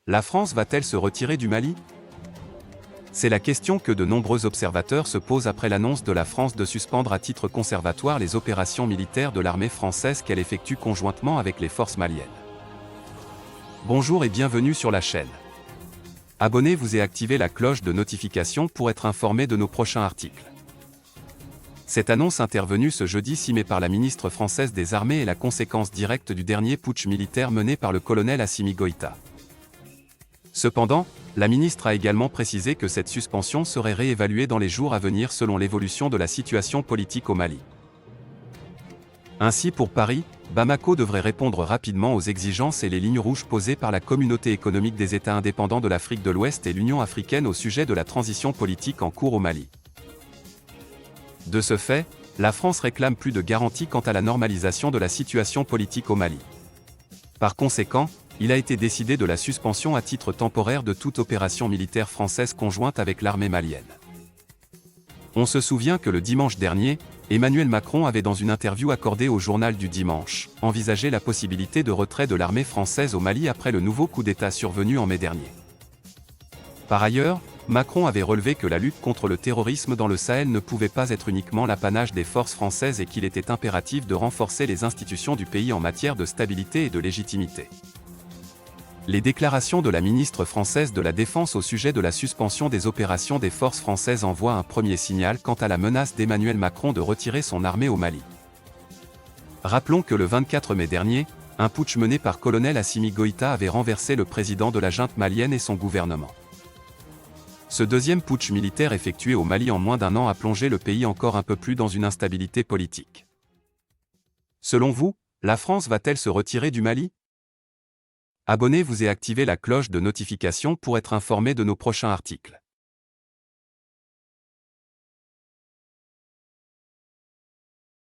La France va-t-elle se retirer du Mali? C'est la question que de nombreux observateurs se posent après l'annonce de la France de suspendre à titre conservatoire les opérations militaires de l'armée française qu'elle effectue conjointement avec les forces maliennes. Bonjour et bienvenue sur la chaîne. Abonnez-vous et activez la cloche de notification pour être informé de nos prochains articles. Cette annonce intervenue ce jeudi 6 mai par la ministre française des Armées est la conséquence directe du dernier putsch militaire mené par le colonel Assimi Goïta. Cependant, la ministre a également précisé que cette suspension serait réévaluée dans les jours à venir selon l'évolution de la situation politique au Mali. Ainsi pour Paris, Bamako devrait répondre rapidement aux exigences et les lignes rouges posées par la Communauté économique des États indépendants de l'Afrique de l'Ouest et l'Union africaine au sujet de la transition politique en cours au Mali. De ce fait, la France réclame plus de garanties quant à la normalisation de la situation politique au Mali. Par conséquent, il a été décidé de la suspension à titre temporaire de toute opération militaire française conjointe avec l'armée malienne. On se souvient que le dimanche dernier, Emmanuel Macron avait dans une interview accordée au journal du dimanche, envisagé la possibilité de retrait de l'armée française au Mali après le nouveau coup d'État survenu en mai dernier. Par ailleurs, Macron avait relevé que la lutte contre le terrorisme dans le Sahel ne pouvait pas être uniquement l'apanage des forces françaises et qu'il était impératif de renforcer les institutions du pays en matière de stabilité et de légitimité. Les déclarations de la ministre française de la Défense au sujet de la suspension des opérations des forces françaises envoient un premier signal quant à la menace d'Emmanuel Macron de retirer son armée au Mali. Rappelons que le 24 mai dernier, un putsch mené par colonel Assimi Goïta avait renversé le président de la junte malienne et son gouvernement. Ce deuxième putsch militaire effectué au Mali en moins d'un an a plongé le pays encore un peu plus dans une instabilité politique. Selon vous, la France va-t-elle se retirer du Mali? Abonnez-vous et activez la cloche de notification pour être informé de nos prochains articles.